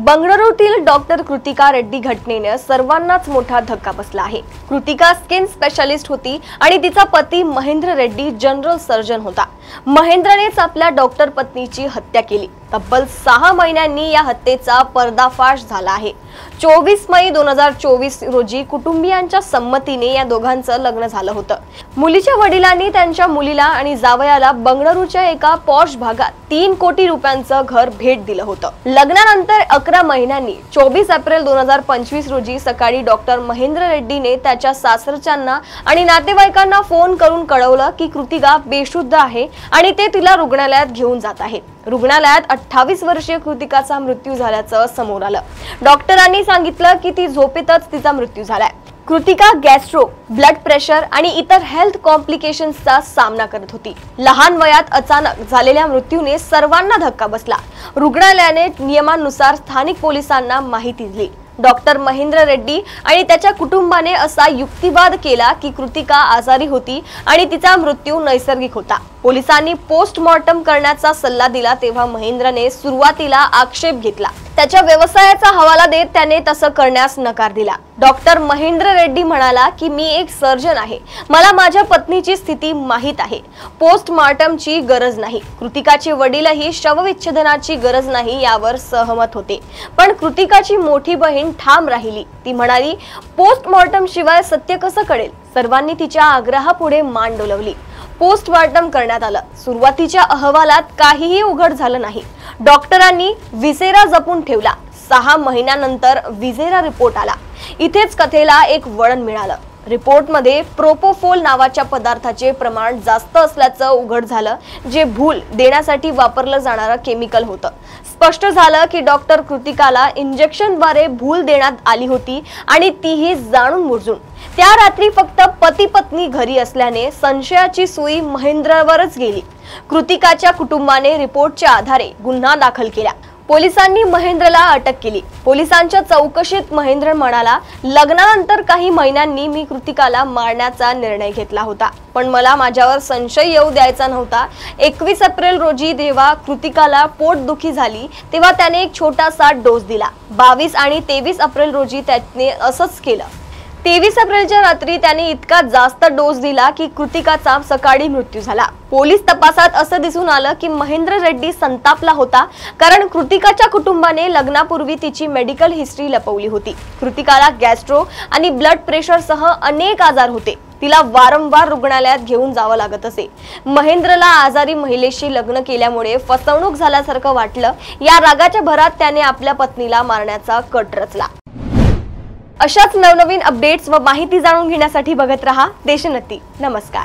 बंगळुरूतील doctor Kritika Reddy घटनेने सर्वांनाच मोठा धक्का बसला आहे। कृतिका स्किन स्पेशालिस्ट होती आणि तिचा पती महेंद्र रेड्डी जनरल सर्जन होता। महेंद्रनेच आपल्या डॉक्टर पत्नीची हत्या केली। तब्बल 6 महिन्यांनी या हत्येचा पर्दाफाश झाला आहे। 24 मई 2024 रोजी कुटुंबियांच्या संमतीने या दोघांचं लग्न झालं होतं। मुलीच्या वडिलांनी त्यांच्या मुलीला आणि जावयाला बंगळुरूच्या एका पॉश भागात 3 कोटी रुपयांचं घर भेट दिलं होतं। लग्नानंतर 11 महिन्यांनी 24 एप्रिल 2025 रोजी सकाळी डॉक्टर महेंद्र रेड्डीने त्याच्या सासरच्यांना आणि नातेवाईकांना फोन करून कळवलं की कृतिका बेशुद्ध आहे आणि ते तिला रुग्णालयात घेऊन जात आहेत। रुग्णालयात 28 वर्षीय कृतिकाचा मृत्यू झाल्याचं समोर आलं। डॉक्टरांनी सांगितलं की ती झोपेतच तिचा मृत्यू झालाय। कृतिका गॅस्ट्रो, ब्लड प्रेशर आणि इतर हेल्थ कॉम्प्लिकेशन्सचा सामना करत होती। लहान वयात अचानक झालेल्या मृत्यूने सर्वांना धक्का बसला। रुग्णालयाने नियमानुसार स्थानिक पोलिसांना माहिती दिली। डॉक्टर महेंद्र रेड्डी आणि त्याच्या कुटुंबाने असा युक्तिवाद केला की कृतिका आजारी होती आणि तिचा मृत्यू नैसर्गिक होता। पोलिसांनी पोस्टमॉर्टम करण्याचा सल्ला दिला तेव्हा महेंद्रने सुरुवातीला आक्षेप घेतला। त्याच्या व्यवसायाचा हवाला देत त्याने तसं करण्यास नकार दिला। डॉक्टर महेंद्र रेड्डी म्हणाला की मी एक सर्जन आहे, मला माझ्या पत्नीची स्थिती माहित आहे, पोस्टमॉर्टमची गरज नाही। कृतिकाचे वडीलही शवविच्छेदनाची गरज नाही यावर सहमत होते, पण कृतिकाची मोठी बहीण ठाम राहिली। ती म्हणाली पोस्टमॉर्टम शिवाय सत्य कसं कळेल। सर्वांनी तिच्या आग्रहापुढे मान डोलवली। पोस्टमॉर्टम करण्यात आलं। सुरुवातीच्या अहवालात काहीही उघड झालं नाही। डॉक्टरांनी विसेरा जपून ठेवला। 6 महिन्यानंतर विसेरा रिपोर्ट आला। इथेच कथेला एक वळण मिळालं। रिपोर्टमध्ये प्रोपोफोल नावाच्या पदार्थाचे प्रमाण जास्त असल्याचं उघड झालं, जे भूल देण्यासाठी वापरलं जाणारं केमिकल होतं। स्पष्ट झालं की डॉक्टर कृतिकाला इंजेक्शनद्वारे भूल देण्यात आली होती आणि तीही जाणून बुजून। त्या रात्री फक्त पती पत्नी घरी असल्याने संशयाची सुई महेंद्रवरच गेली। कृतिकाच्या कुटुंबाने रिपोर्टच्या आधारे गुन्हा दाखल केला। पोलिसांनी महेंद्रला अटक केली। पोलिसांच्या चौकशीत महेंद्र म्हणाला, लग्नानंतर काही महिन्यांनी मी कृतिकाला मारण्याचा निर्णय घेतला होता, पण मला माझ्यावर संशय येऊ द्यायचा नव्हता। 21 एप्रिल रोजी जेव्हा कृतिकाला पोटदुखी झाली तेव्हा त्याने एक छोटासा डोस दिला। 22 आणि 23 एप्रिल रोजी त्याने असंच केलं। 23 एप्रिलच्या रात्री त्याने इतका जास्त डोस दिला की कृतिकाचा सकाळी मृत्यू झाला। पोलीस तपासात असं दिसून आलं की महेंद्र रेड्डी संतापला होता, कारण कृतिकाच्या कुटुंबाने लग्नापूर्वी तिची मेडिकल हिस्ट्री लपवली होती। कृतिकाला गॅस्ट्रो आणि ब्लड प्रेशर सह अनेक आजार होते। तिला वारंवार रुग्णालयात घेऊन जावं लागत असे। महेंद्रला आजारी महिलेशी लग्न केल्यामुळे फसवणूक झाल्यासारखं वाटलं। या रागाच्या भरात त्याने आपल्या पत्नीला मारण्याचा कट रचला। अशाच नवनवीन अपडेट्स व माहिती जाणून घेण्यासाठी बघत रहा देशोन्नती। नमस्कार।